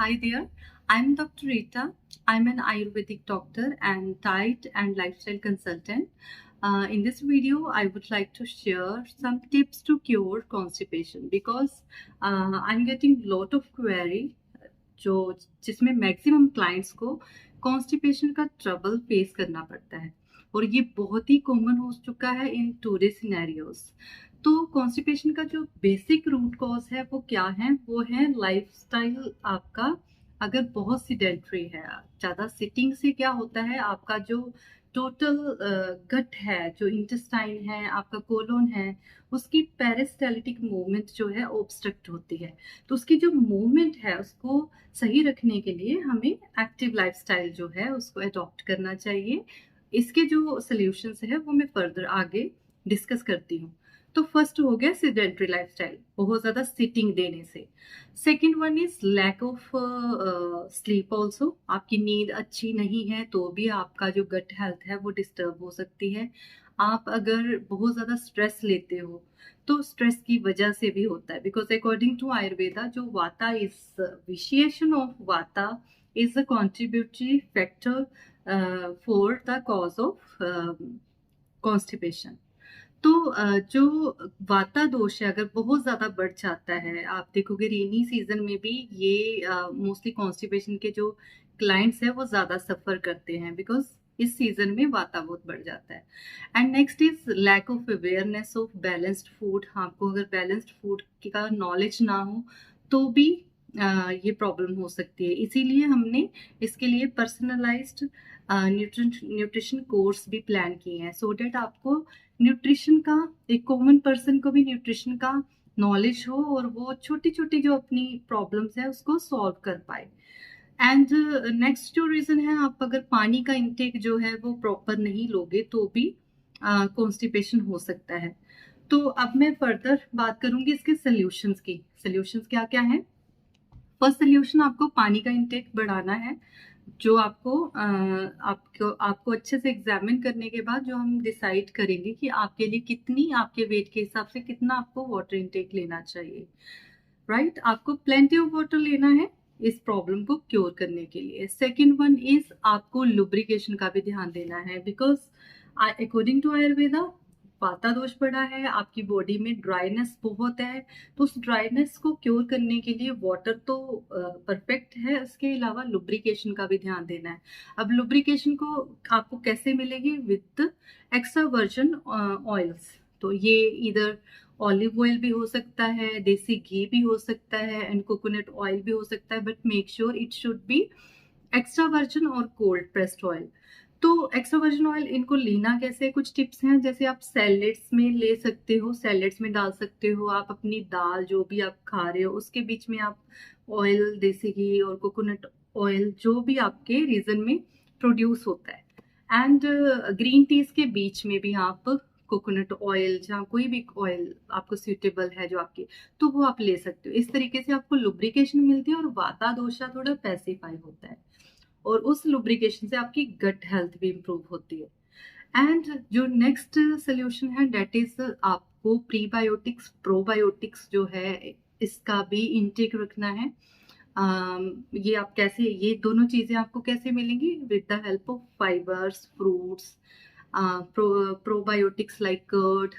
Hi there, I'm Dr. Rita. I'm an Ayurvedic doctor and diet and lifestyle consultant. In this video, I would like to share some tips to cure constipation because I'm getting lot of query जो जिसमें maximum clients को constipation का trouble face करना पड़ता है और ये बहुत ही कॉमन हो चुका है इन टूडे सिनेरियोज। तो कॉन्स्टिपेशन का जो बेसिक रूट कॉज है वो क्या है, वो है लाइफस्टाइल आपका। अगर बहुत सीडेंट्री है, ज़्यादा सिटिंग से क्या होता है, आपका जो टोटल गट है, जो इंटेस्टाइन है, आपका कोलोन है, उसकी पेरिस्टाल्टिक मूवमेंट जो है ऑब्स्ट्रक्ट होती है। तो उसकी जो मूवमेंट है उसको सही रखने के लिए हमें एक्टिव लाइफस्टाइल जो है उसको अडॉप्ट करना चाहिए। इसके जो सॉल्यूशंस है वो मैं फर्दर आगे डिस्कस करती हूँ। तो फर्स्ट हो गया सिडेंट्री लाइफस्टाइल, बहुत ज़्यादा सिटिंग देने से। Second one is lack of sleep also. आपकी नींद अच्छी नहीं है तो भी आपका जो गट हेल्थ है वो डिस्टर्ब हो सकती है। आप अगर बहुत ज़्यादा स्ट्रेस लेते हो तो स्ट्रेस की वजह से भी होता है, बिकॉज अकॉर्डिंग टू आयुर्वेदा जो वाता इज विशिएशन ऑफ वाता is a contributory factor for the cause of constipation. तो जो वाता दोष है अगर बहुत ज़्यादा बढ़ जाता है, आप देखोगे रेनी सीजन में भी ये मोस्टली कॉन्स्टिपेशन के जो क्लाइंट्स हैं वो ज़्यादा सफ़र करते हैं, बिकॉज इस सीजन में वाता बहुत बढ़ जाता है। And next is lack of awareness of balanced food. आपको अगर बैलेंस्ड फूड का नॉलेज ना हो तो भी ये प्रॉब्लम हो सकती है। इसीलिए हमने इसके लिए पर्सनलाइज्ड न्यूट्रिशन कोर्स भी प्लान किए हैं, सो डेट आपको न्यूट्रिशन का, एक कॉमन पर्सन को भी न्यूट्रिशन का नॉलेज हो और वो छोटी छोटी जो अपनी प्रॉब्लम्स है उसको सॉल्व कर पाए। एंड नेक्स्ट जो रीज़न है, आप अगर पानी का इंटेक जो है वो प्रॉपर नहीं लोगे तो भी कॉन्स्टिपेशन हो सकता है। तो अब मैं फर्दर बात करूंगी इसके सॉल्यूशंस की। सॉल्यूशंस क्या क्या है? फर्स्ट सोल्यूशन, आपको पानी का इंटेक बढ़ाना है। जो आपको अच्छे से एग्जामिन करने के बाद जो हम डिसाइड करेंगे कि आपके लिए कितनी, आपके वेट के हिसाब से कितना आपको वाटर इंटेक लेना चाहिए। राइट, आपको प्लेंटी ऑफ वाटर लेना है इस प्रॉब्लम को क्योर करने के लिए। सेकेंड वन इज आपको लुब्रिकेशन का भी ध्यान देना है, बिकॉज अकॉर्डिंग टू आयुर्वेदा वाता दोष पड़ा है, आपकी बॉडी में ड्राइनेस बहुत है। तो उस ड्राइनेस को क्योर करने के लिए वाटर तो परफेक्ट है, उसके अलावा लुब्रिकेशन का भी ध्यान देना है। अब लुब्रिकेशन को आपको कैसे मिलेगी? With extra version oils. तो ये इधर ऑलिव ऑयल भी हो सकता है, देसी घी भी हो सकता है, एंड कोकोनट ऑयल भी हो सकता है, but make sure it should be extra virgin और कोल्ड प्रेस्ड ऑयल। तो एक्स्ट्रा वर्जिन ऑयल इनको लेना कैसे, कुछ टिप्स हैं। जैसे आप सैलेड्स में ले सकते हो, सैलेड्स में डाल सकते हो। आप अपनी दाल जो भी आप खा रहे हो उसके बीच में आप ऑयल, देसी घी और कोकोनट ऑयल जो भी आपके रीजन में प्रोड्यूस होता है, एंड ग्रीन टीज के बीच में भी आप कोकोनट ऑयल, जहाँ कोई भी ऑयल आपको सूटेबल है जो आपके, तो वो आप ले सकते हो। इस तरीके से आपको लुब्रिकेशन मिलती है और वाता दोषा थोड़ा पैसिफाई होता है, और उस लुब्रिकेशन से आपकी गट हेल्थ भी इम्प्रूव होती है। एंड जो नेक्स्ट सोल्यूशन है डेट इज आपको प्रीबायोटिक्स प्रोबायोटिक्स जो है इसका भी इनटेक रखना है। ये आप कैसे, ये दोनों चीजें आपको कैसे मिलेंगी? With the help of fibres, fruits, probiotics like curd,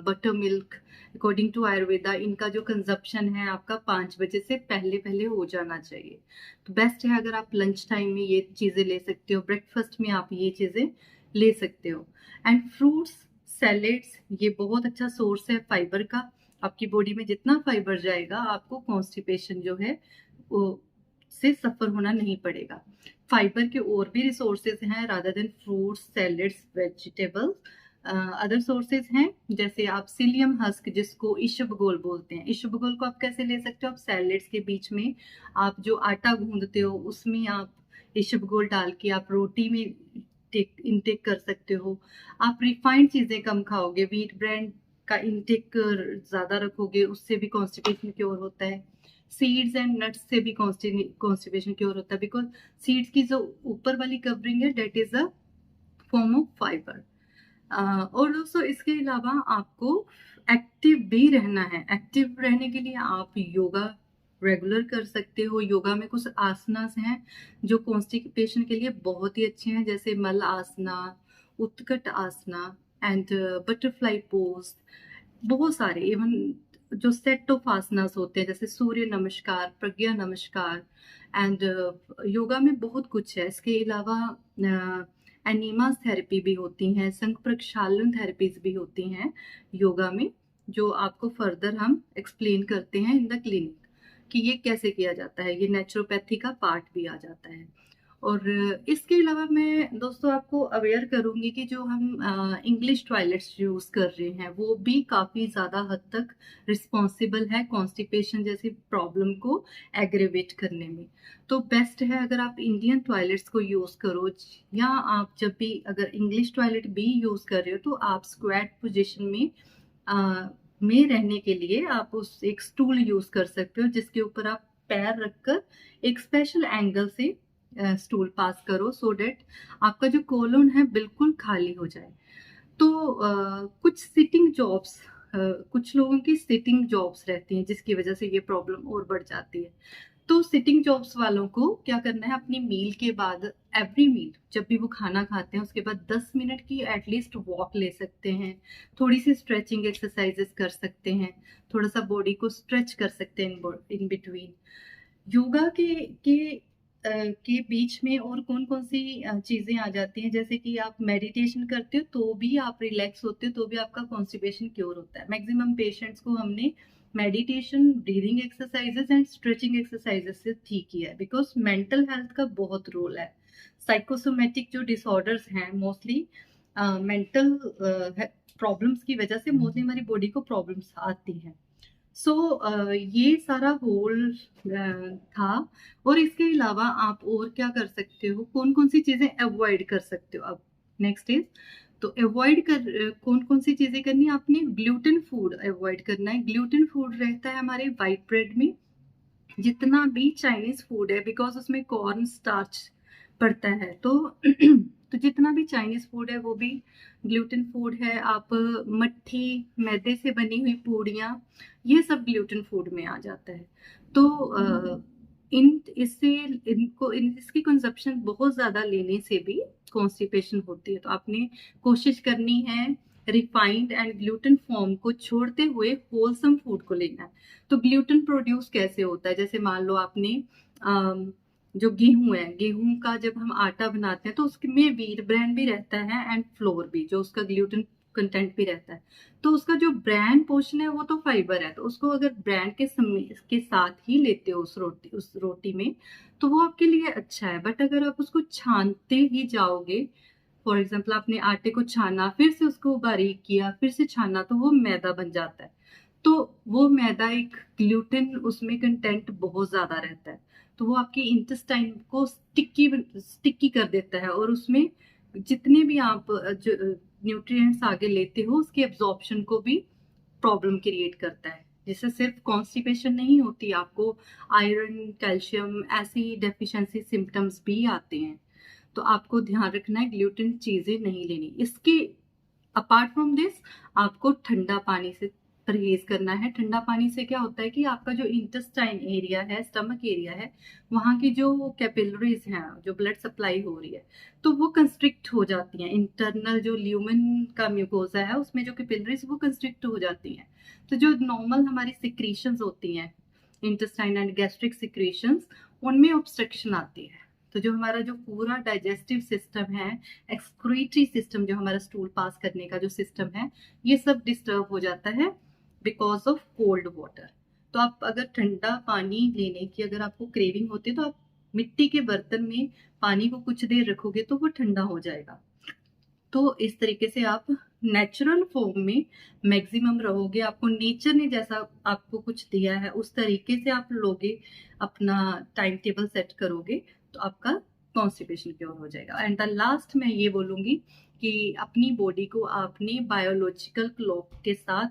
butter milk. According to Ayurveda इनका जो कंजप्शन है आपका 5 बजे से पहले पहले हो जाना चाहिए। तो बेस्ट है अगर आप लंच टाइम में ये चीज़ें ले सकते हो, ब्रेकफास्ट में आप ये चीज़ें ले सकते हो। एंड फ्रूट्स, सैलेड्स, ये बहुत अच्छा सोर्स है फाइबर का। आपकी बॉडी में जितना फाइबर जाएगा आपको कॉन्स्टिपेशन जो है वो से सफ़र होना नहीं पड़ेगा। फाइबर के और भी रिसोर्सेज हैं rather than fruits, salads, vegetables. Other sources हैं जैसे आप सिलियम हस्क, जिसको इशबगोल बोलते हैं, इशबगोल को आप कैसे ले सकते हो? आप सैलेड्स के बीच में आप जो आटा गूंदते हो उसमें आप इशबगोल डाल के आप रोटी में इनटेक कर सकते हो। आप रिफाइंड चीज़ें कम खाओगे, व्हीट ब्रांड का इनटेक ज़्यादा रखोगे, उससे भी कॉन्स्टिपेशन क्योर होता है। सीड्स एंड नट्स से भी कॉन्स्टिपेशन क्योर होता है, बिकॉज सीड्स की जो ऊपर वाली कवरिंग है that is a form of fibre. और दोस्तों इसके अलावा आपको एक्टिव भी रहना है। एक्टिव रहने के लिए आप योगा रेगुलर कर सकते हो। योगा में कुछ आसनास हैं जो कॉन्स्टिपेशन के लिए बहुत ही अच्छे हैं, जैसे मल आसना, उत्कट आसना एंड बटरफ्लाई पोज। बहुत सारे इवन जो सेट ऑफ आसनास होते हैं, जैसे सूर्य नमस्कार, प्रज्ञा नमस्कार एंड योगा में बहुत कुछ है। इसके अलावा एनिमास थेरेपी भी होती हैं, संघ प्रक्षालन थेरेपीज भी होती हैं योगा में, जो आपको फर्दर हम एक्सप्लेन करते हैं इन द क्लिनिक कि ये कैसे किया जाता है। ये नेचुरोपैथी का पार्ट भी आ जाता है। और इसके अलावा मैं दोस्तों आपको अवेयर करूंगी कि जो हम इंग्लिश टॉयलेट्स यूज़ कर रहे हैं वो भी काफ़ी ज़्यादा हद तक रिस्पॉन्सिबल है कॉन्स्टिपेशन जैसी प्रॉब्लम को एग्रेवेट करने में। तो बेस्ट है अगर आप इंडियन टॉयलेट्स को यूज़ करो, या आप जब भी अगर इंग्लिश टॉयलेट भी यूज़ कर रहे हो तो आप स्क्वैट पोजिशन में रहने के लिए आप उस एक स्टूल यूज़ कर सकते हो, जिसके ऊपर आप पैर रखकर एक स्पेशल एंगल से स्टूल पास करो, सो डेट आपका जो कोलन है बिल्कुल खाली हो जाए। तो कुछ सिटिंग जॉब्स, कुछ लोगों की सिटिंग जॉब्स रहती हैं जिसकी वजह से ये प्रॉब्लम और बढ़ जाती है। तो सिटिंग जॉब्स वालों को क्या करना है, अपनी मील के बाद, एवरी मील जब भी वो खाना खाते हैं उसके बाद 10 मिनट की एटलीस्ट वॉक ले सकते हैं, थोड़ी सी स्ट्रेचिंग एक्सरसाइजेस कर सकते हैं, थोड़ा सा बॉडी को स्ट्रेच कर सकते हैं इन बिटवीन। योगा के बीच में और कौन कौन सी चीजें आ जाती हैं, जैसे कि आप मेडिटेशन करते हो तो भी आप रिलैक्स होते हो, तो भी आपका कॉन्स्टिपेशन क्योर होता है। मैक्सिमम पेशेंट्स को हमने meditation, breathing exercises and stretching exercises से ठीक किया है, बिकॉज मेंटल हेल्थ का बहुत रोल है। साइकोसोमेटिक जो डिसऑर्डर्स हैं मोस्टली मेंटल प्रॉब्लम्स की वजह से मोस्टली हमारी बॉडी को प्रॉब्लम्स आती हैं। सो ये सारा होल था। और इसके अलावा आप और क्या कर सकते हो, कौन कौन सी चीजें अवॉइड कर सकते हो। अब नेक्स्ट इज, तो अवॉइड कर कौन कौन सी चीजें करनी है, आपने ग्लूटेन फूड अवॉइड करना है। ग्लूटेन फूड रहता है हमारे वाइट ब्रेड में, जितना भी चाइनीज फूड है, बिकॉज उसमें कॉर्न स्टार्च पड़ता है, तो तो जितना भी चाइनीज फूड है वो भी ग्लूटेन फूड है। आप मट्ठी, मैदे से बनी हुई पूड़ियाँ, ये सब ग्लूटेन फूड में आ जाता है। तो इसकी कंजप्शन बहुत ज्यादा लेने से भी कॉन्स्टिपेशन होती है। तो आपने कोशिश करनी है रिफाइंड एंड ग्लूटेन फॉर्म को छोड़ते हुए होलसम फूड को लेना है। तो ग्लूटेन प्रोड्यूस कैसे होता है, जैसे मान लो आपने जो गेहूं है, गेहूं का जब हम आटा बनाते हैं तो उसमें व्हीट ब्रांड भी रहता है एंड फ्लोर भी, जो उसका ग्लूटेन कंटेंट भी रहता है। तो उसका जो ब्रांड पोर्शन है वो तो फाइबर है, तो उसको अगर ब्रांड के साथ ही लेते हो उस रोटी में, तो वो आपके लिए अच्छा है। बट अगर आप उसको छानते ही जाओगे, फॉर एग्जाम्पल आपने आटे को छाना, फिर से उसको बारीक किया, फिर से छाना, तो वो मैदा बन जाता है। तो वो मैदा एक ग्लूटेन उसमें कंटेंट बहुत ज्यादा रहता है, तो वो आपके इंटेस्टाइन को स्टिकी कर देता है, और उसमें जितने भी आप जो न्यूट्रिएंट्स आगे लेते हो उसके एब्जॉर्प्शन को भी प्रॉब्लम क्रिएट करता है, जिससे सिर्फ कॉन्स्टिपेशन नहीं होती, आपको आयरन, कैल्शियम ऐसी डेफिशिएंसी सिम्टम्स भी आते हैं। तो आपको ध्यान रखना है ग्लूटेन चीजें नहीं लेनी। इसके अपार्ट फ्रॉम दिस, आपको ठंडा पानी से परहेज करना है। ठंडा पानी से क्या होता है कि आपका जो इंटेस्टाइन एरिया है, स्टमक एरिया है, वहाँ की जो कैपिलरीज हैं, जो ब्लड सप्लाई हो रही है, तो वो कंस्ट्रिक्ट हो जाती हैं। इंटरनल जो ल्यूमन का म्यूकोजा है उसमें जो कैपिलरीज वो कंस्ट्रिक्ट हो जाती हैं। तो जो नॉर्मल हमारी सिक्रीशंस होती हैं, इंटेस्टाइन एंड गैस्ट्रिक सिक्रीशंस, उनमें ऑब्स्ट्रक्शन आती है। तो जो हमारा जो पूरा डाइजेस्टिव सिस्टम है, एक्सक्रीटरी सिस्टम, जो हमारा स्टूल पास करने का जो सिस्टम है, ये सब डिस्टर्ब हो जाता है बिकॉज ऑफ कोल्ड वाटर। तो आप अगर ठंडा पानी लेने की अगर आपको क्रेविंग होती है, तो आप मिट्टी के बर्तन में पानी को कुछ देर रखोगे तो वो ठंडा हो जाएगा। तो इस तरीके से आप नेचुरल फॉर्म में मैक्सिमम रहोगे। आपको नेचर ने जैसा आपको कुछ दिया है उस तरीके से आप लोगे, अपना टाइम टेबल सेट करोगे, तो आपका कॉन्स्टिपेशन क्योर हो जाएगा। एंड द लास्ट मैं ये बोलूंगी कि अपनी बॉडी को आपने बायोलॉजिकल क्लॉक के साथ,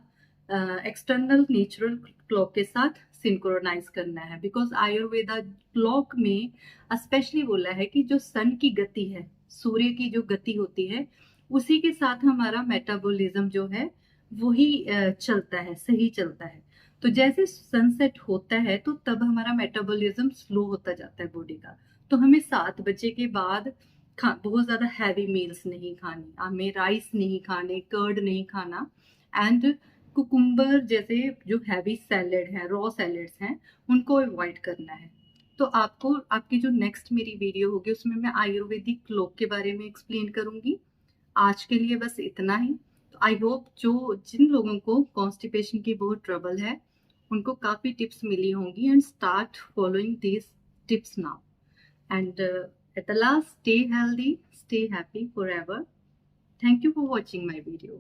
एक्सटर्नल नेचुरल क्लॉक के साथ सिंक्रोनाइज करना है। बिकॉज आयुर्वेदा क्लॉक में स्पेशली बोला है कि जो सन की गति है, सूर्य की जो गति होती है, उसी के साथ हमारा मेटाबॉलिज्म जो है वही चलता है, सही चलता है। तो जैसे सनसेट होता है तो तब हमारा मेटाबॉलिज्म स्लो होता जाता है बॉडी का। तो हमें 7 बजे के बाद बहुत ज़्यादा हैवी मील्स नहीं खानी, हमें राइस नहीं खाने, कर्ड नहीं खाना, एंड कुकुम्बर जैसे जो हैवी सैलेड है, रॉ सैलेड्स हैं, उनको अवॉइड करना है। तो आपको आपकी जो नेक्स्ट मेरी वीडियो होगी उसमें मैं आयुर्वेदिक क्लोक के बारे में एक्सप्लेन करूंगी। आज के लिए बस इतना ही। तो आई होप जो जिन लोगों को कॉन्स्टिपेशन की बहुत ट्रबल है उनको काफ़ी टिप्स मिली होंगी, and start following these tips now, and at the last, stay healthy, stay happy forever. Thank you for watching my video.